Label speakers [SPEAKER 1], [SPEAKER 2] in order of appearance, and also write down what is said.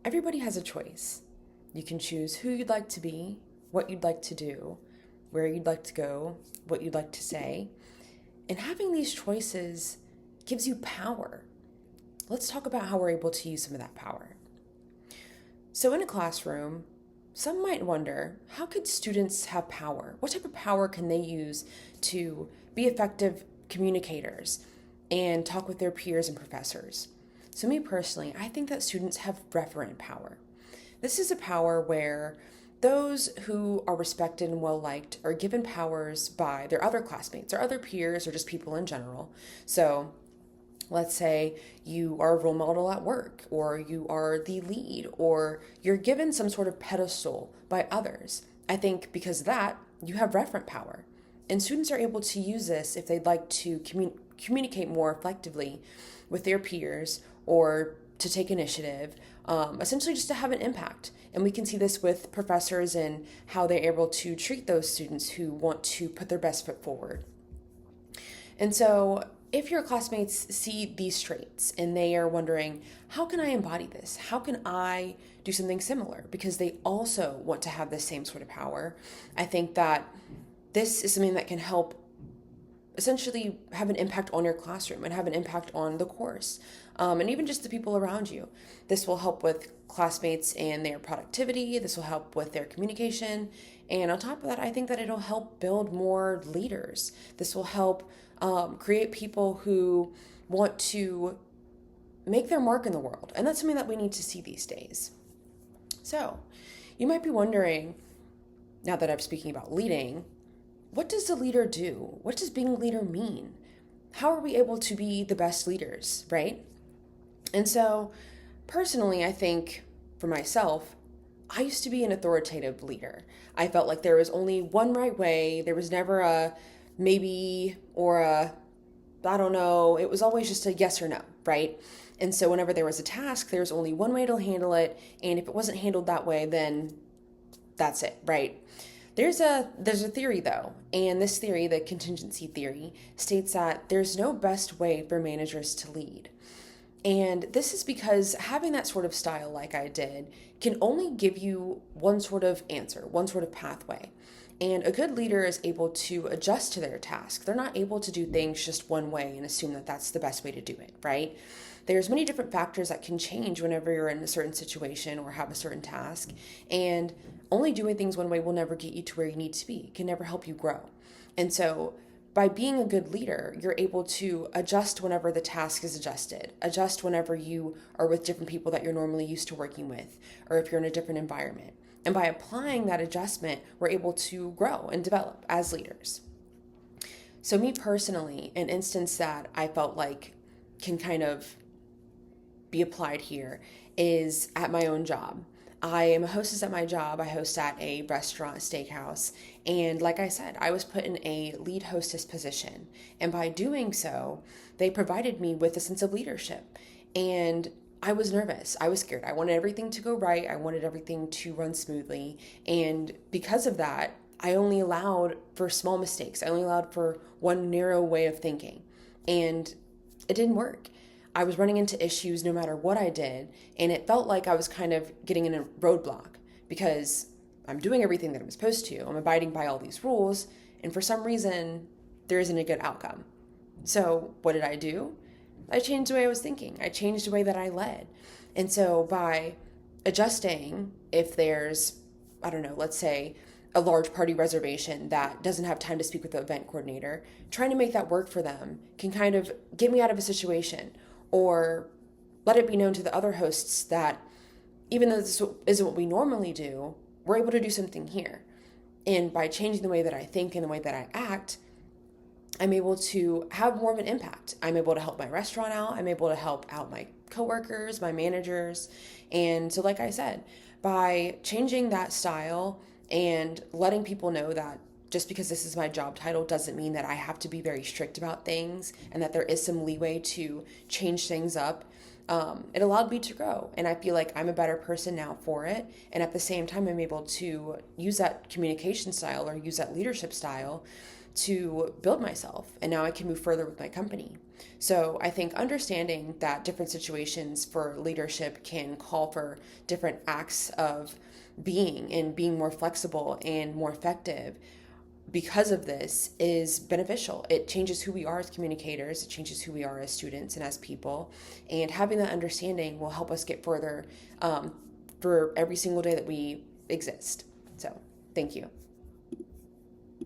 [SPEAKER 1] Everybody has a choice. You can choose who you'd like to be, what you'd like to do, where you'd like to go, what you'd like to say. And having these choices gives you power. Let's talk about how we're able to use some of that power. So in a classroom, some might wonder, how could students have power? What type of power can they use to be effective communicators and talk with their peers and professors? So me personally, I think that students have referent power. This is a power where those who are respected and well liked are given powers by their other classmates or other peers or just people in general. So let's say you are a role model at work, or you are the lead, or you're given some sort of pedestal by others. I think because of that, you have referent power. And students are able to use this if they'd like to communicate more effectively with their peers or to take initiative, essentially just to have an impact. And we can see this with professors and how they're able to treat those students who want to put their best foot forward. And so if your classmates see these traits and they are wondering, how can I embody this? How can I do something similar? Because they also want to have the same sort of power. I think that this is something that can help essentially have an impact on your classroom and have an impact on the course, and even just the people around you. This will help with classmates and their productivity. This will help with their communication. And on top of that, I think that it'll help build more leaders. This will help create people who want to make their mark in the world. And that's something that we need to see these days. So you might be wondering, now that I'm speaking about leading, what does the leader do? What does being a leader mean? How are we able to be the best leaders, right? And so personally, I think for myself, I used to be an authoritative leader. I felt like there was only one right way. There was never a maybe or a, I don't know. It was always just a yes or no, right? And so whenever there was a task, there was only one way to handle it. And if it wasn't handled that way, then that's it, right? There's a theory though, and this theory, the contingency theory, states that there's no best way for managers to lead. And this is because having that sort of style like I did can only give you one sort of answer, one sort of pathway. And a good leader is able to adjust to their task. They're not able to do things just one way and assume that that's the best way to do it, right? There's many different factors that can change whenever you're in a certain situation or have a certain task. And only doing things one way will never get you to where you need to be. It can never help you grow. And so by being a good leader, you're able to adjust whenever the task is adjusted, adjust whenever you are with different people that you're normally used to working with, or if you're in a different environment. And by applying that adjustment, we're able to grow and develop as leaders. So me personally, an instance that I felt like can kind of be applied here is at my own job. I am a hostess at my job. I host at a restaurant, steakhouse. And like I said, I was put in a lead hostess position. And by doing so, they provided me with a sense of leadership. And I was nervous. I was scared. I wanted everything to go right. I wanted everything to run smoothly. And because of that, I only allowed for small mistakes. I only allowed for one narrow way of thinking. And it didn't work. I was running into issues no matter what I did, and it felt like I was kind of getting in a roadblock because I'm doing everything that I'm supposed to. I'm abiding by all these rules, and for some reason, there isn't a good outcome. So what did I do? I changed the way I was thinking. I changed the way that I led. And so by adjusting, if there's, I don't know, let's say a large party reservation that doesn't have time to speak with the event coordinator, trying to make that work for them can kind of get me out of a situation. Or let it be known to the other hosts that even though this isn't what we normally do, we're able to do something here. And by changing the way that I think and the way that I act, I'm able to have more of an impact. I'm able to help my restaurant out. I'm able to help out my coworkers, my managers. And so like I said, by changing that style and letting people know that just because this is my job title doesn't mean that I have to be very strict about things and that there is some leeway to change things up. It allowed me to grow, and I feel like I'm a better person now for it. And at the same time, I'm able to use that communication style or use that leadership style to build myself, and now I can move further with my company. So I think understanding that different situations for leadership can call for different acts of being and being more flexible and more effective because of this is beneficial. It changes who we are as communicators, it changes who we are as students and as people. And having that understanding will help us get further for every single day that we exist. So, thank you.